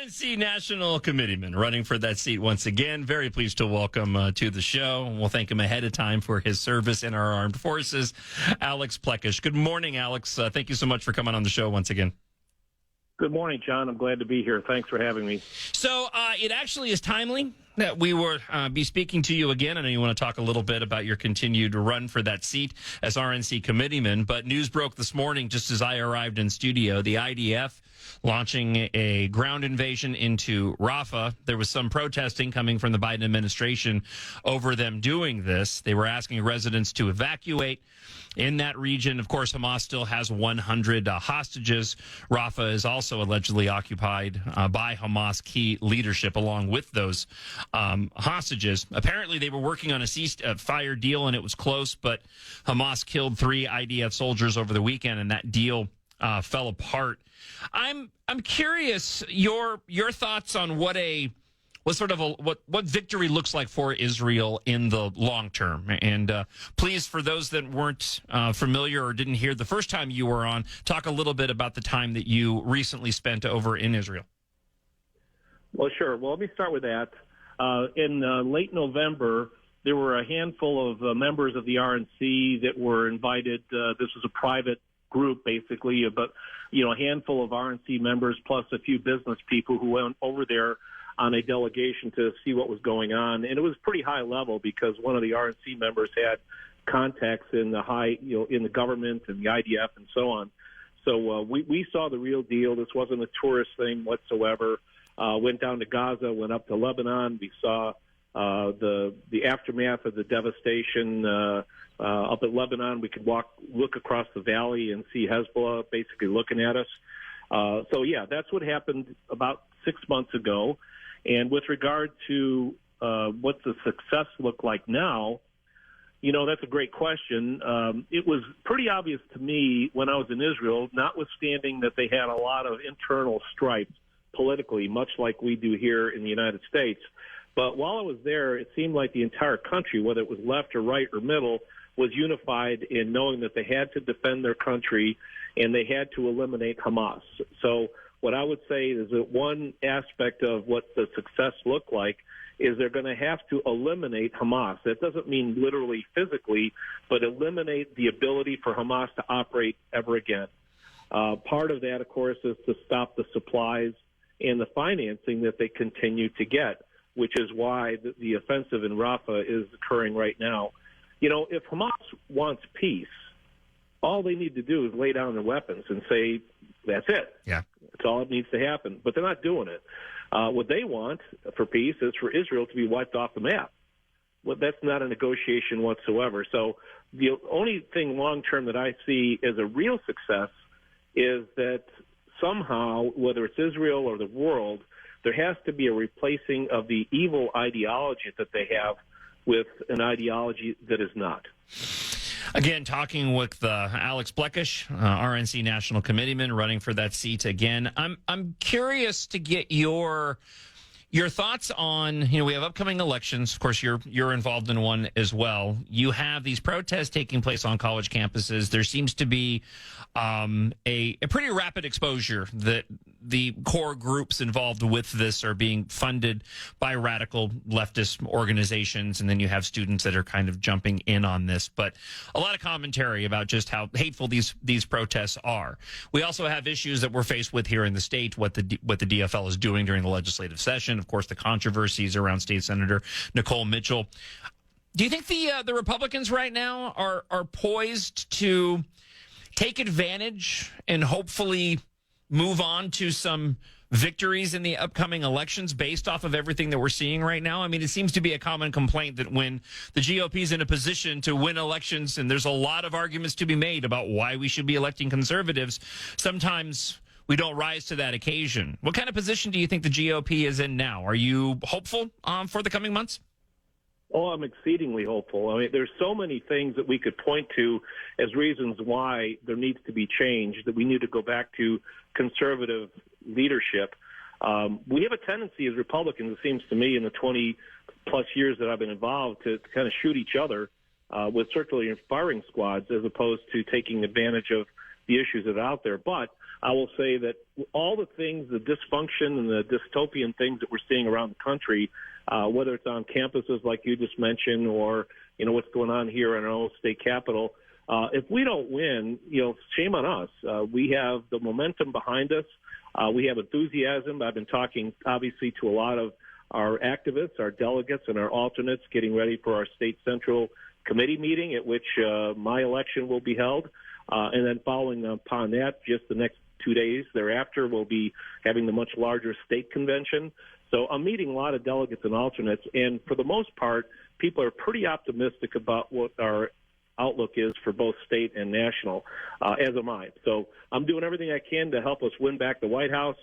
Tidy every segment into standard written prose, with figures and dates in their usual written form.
RNC National Committeeman running for that seat once again. Very pleased to welcome to the show. We'll thank him ahead of time for his service in our armed forces, Alex Plechash. Good morning, Alex. Thank you so much for coming on the show once again. Good morning, John. I'm glad to be here. Thanks for having me. So it actually is timely that we will be speaking to you again. I know you want to talk a little bit about your continued run for that seat as RNC committeeman, but news broke this morning just as I arrived in studio. The IDF launching a ground invasion into Rafah. There was some protesting coming from the Biden administration over them doing this. They were asking residents to evacuate in that region. Of course, Hamas still has 100 hostages. Rafah is also allegedly occupied by Hamas key leadership along with those hostages. Apparently, they were working on a ceasefire deal, and it was close, but Hamas killed 3 IDF soldiers over the weekend, and that deal fell apart. I'm curious your thoughts on what victory looks like for Israel in the long term. And please, for those that weren't familiar or didn't hear the first time you were on, talk a little bit about the time that you recently spent over in Israel. Well, sure. Well, let me start with that. In late November, there were a handful of members of the RNC that were invited. This was a private group, basically, but a handful of RNC members plus a few business people who went over there on a delegation to see what was going on. And it was pretty high level because one of the RNC members had contacts in the in the government and the IDF and so on. So we saw the real deal. This wasn't a tourist thing whatsoever. Went down to Gaza, went up to Lebanon. We saw the aftermath of the devastation up at Lebanon. We could look across the valley and see Hezbollah basically looking at us. So that's what happened about 6 months ago. And with regard to what the success look like now, that's a great question. It was pretty obvious to me when I was in Israel, notwithstanding that they had a lot of internal strife politically, much like we do here in the United States. But while I was there, it seemed like the entire country, whether it was left or right or middle, was unified in knowing that they had to defend their country and they had to eliminate Hamas. So what I would say is that one aspect of what the success looked like is they're going to have to eliminate Hamas. That doesn't mean literally physically, but eliminate the ability for Hamas to operate ever again. Part of that, of course, is to stop the supplies and the financing that they continue to get, which is why the offensive in Rafah is occurring right now. If Hamas wants peace, all they need to do is lay down their weapons and say, that's it. Yeah. That's all that needs to happen. But they're not doing it. What they want for peace is for Israel to be wiped off the map. Well, that's not a negotiation whatsoever. So the only thing long-term that I see as a real success is that somehow, whether it's Israel or the world, there has to be a replacing of the evil ideology that they have with an ideology that is not. Again, talking with Alex Plechash, RNC National Committeeman, running for that seat again. I'm curious to get your thoughts on, we have upcoming elections. Of course, you're involved in one as well. You have these protests taking place on college campuses. There seems to be a pretty rapid exposure that the core groups involved with this are being funded by radical leftist organizations, and then you have students that are kind of jumping in on this. But a lot of commentary about just how hateful these protests are. We also have issues that we're faced with here in the state, what the DFL is doing during the legislative session. Of course, the controversies around State Senator Nicole Mitchell. Do you think the Republicans right now are poised to take advantage and hopefully move on to some victories in the upcoming elections based off of everything that we're seeing right now? I mean, it seems to be a common complaint that when the GOP is in a position to win elections, and there's a lot of arguments to be made about why we should be electing conservatives, sometimes we don't rise to that occasion. What kind of position do you think the GOP is in now? Are you hopeful for the coming months? Oh, I'm exceedingly hopeful. I mean, there's so many things that we could point to as reasons why there needs to be change, that we need to go back to conservative leadership. We have a tendency as Republicans, it seems to me, in the 20-plus years that I've been involved, to kind of shoot each other with circulating firing squads as opposed to taking advantage of the issues that are out there. But I will say that all the things, the dysfunction and the dystopian things that we're seeing around the country, whether it's on campuses like you just mentioned or, what's going on here in our own state capital, if we don't win, shame on us. We have the momentum behind us. We have enthusiasm. I've been talking, obviously, to a lot of our activists, our delegates, and our alternates getting ready for our state central committee meeting at which my election will be held. And then following upon that, just the next 2 days thereafter, we'll be having the much larger state convention. So I'm meeting a lot of delegates and alternates, and for the most part, people are pretty optimistic about what our outlook is for both state and national, as am I. So I'm doing everything I can to help us win back the White House.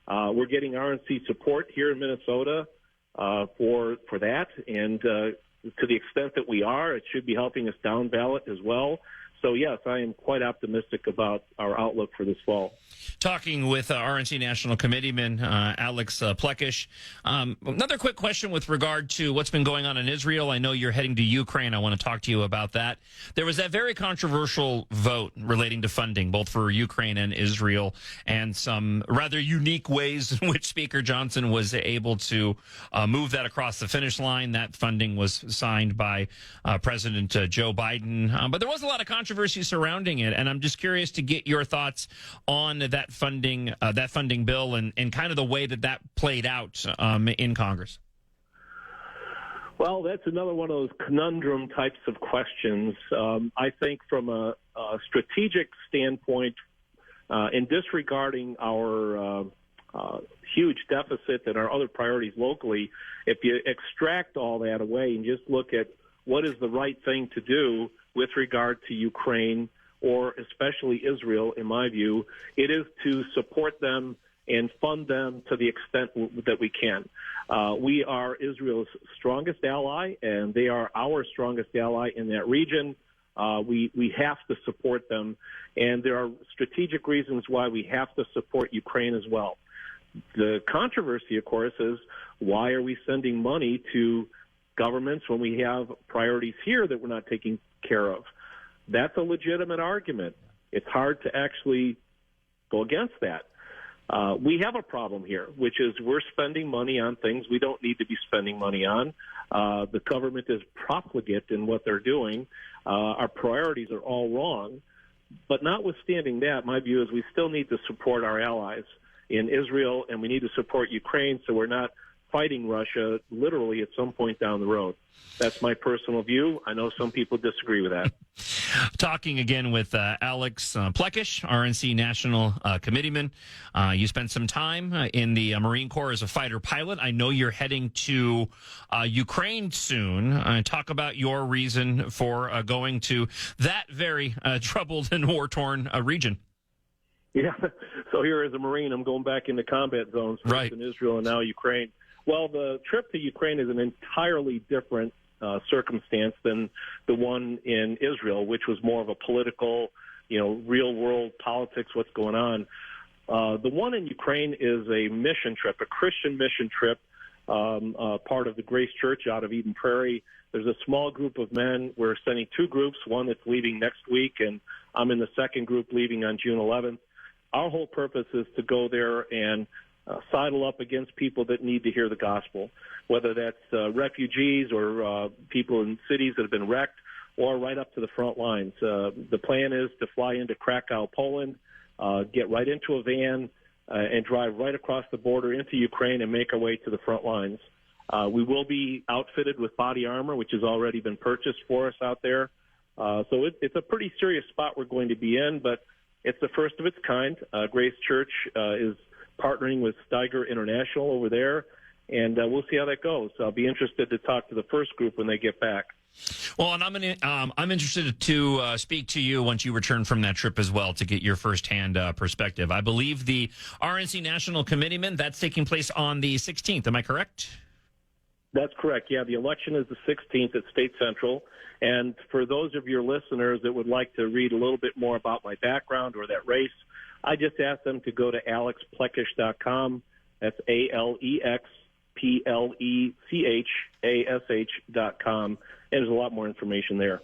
We're getting RNC support here in Minnesota for that, and to the extent that we are, it should be helping us down ballot as well. So, yes, I am quite optimistic about our outlook for this fall. Talking with RNC National Committeeman Alex Plechash. Another quick question with regard to what's been going on in Israel. I know you're heading to Ukraine. I want to talk to you about that. There was that very controversial vote relating to funding, both for Ukraine and Israel, and some rather unique ways in which Speaker Johnson was able to move that across the finish line. That funding was signed by President Joe Biden. But there was a lot of controversy surrounding it, and I'm just curious to get your thoughts on that funding bill and kind of the way that played out in Congress. Well, that's another one of those conundrum types of questions. I think from a strategic standpoint, in disregarding our huge deficit and our other priorities locally, if you extract all that away and just look at what is the right thing to do with regard to Ukraine, or especially Israel, in my view, it is to support them and fund them to the extent that we can. We are Israel's strongest ally, and they are our strongest ally in that region. We have to support them, and there are strategic reasons why we have to support Ukraine as well. The controversy, of course, is why are we sending money to governments when we have priorities here that we're not taking care of? That's a legitimate argument. It's hard to actually go against that. We have a problem here, which is we're spending money on things we don't need to be spending money on. The government is profligate in what they're doing. Our priorities are all wrong. But notwithstanding that, my view is we still need to support our allies in Israel, and we need to support Ukraine so we're not fighting Russia literally at some point down the road. That's my personal view. I know some people disagree with that. Talking again with Alex Plechash, RNC National Committeeman. You spent some time in the Marine Corps as a fighter pilot. I know you're heading to Ukraine soon. Talk about your reason for going to that very troubled and war-torn region. Yeah, so here as a Marine, I'm going back into combat zones, first right, in Israel and now Ukraine. Well, the trip to Ukraine is an entirely different circumstance than the one in Israel, which was more of a political, real-world politics, what's going on. The one in Ukraine is a mission trip, a Christian mission trip, part of the Grace Church out of Eden Prairie. There's a small group of men. We're sending two groups, one that's leaving next week, and I'm in the second group leaving on June 11th. Our whole purpose is to go there and sidle up against people that need to hear the gospel, whether that's refugees or people in cities that have been wrecked or right up to the front lines. The plan is to fly into Krakow, Poland, get right into a van and drive right across the border into Ukraine and make our way to the front lines. We will be outfitted with body armor, which has already been purchased for us out there. So it's a pretty serious spot we're going to be in, but it's the first of its kind. Grace Church is partnering with Steiger International over there, and we'll see how that goes. I'll be interested to talk to the first group when they get back. Well, and I'm interested to speak to you once you return from that trip as well to get your firsthand perspective. I believe the RNC National Committeeman, that's taking place on the 16th. Am I correct? That's correct. Yeah, the election is the 16th at State Central. And for those of your listeners that would like to read a little bit more about my background or that race, I just ask them to go to alexplechash.com. That's ALEXPLECHASH.com and there's a lot more information there.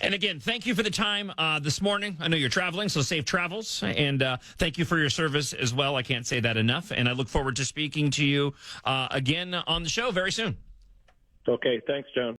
And again, thank you for the time this morning. I know you're traveling, so safe travels. And thank you for your service as well. I can't say that enough. And I look forward to speaking to you again on the show very soon. Okay, thanks, John.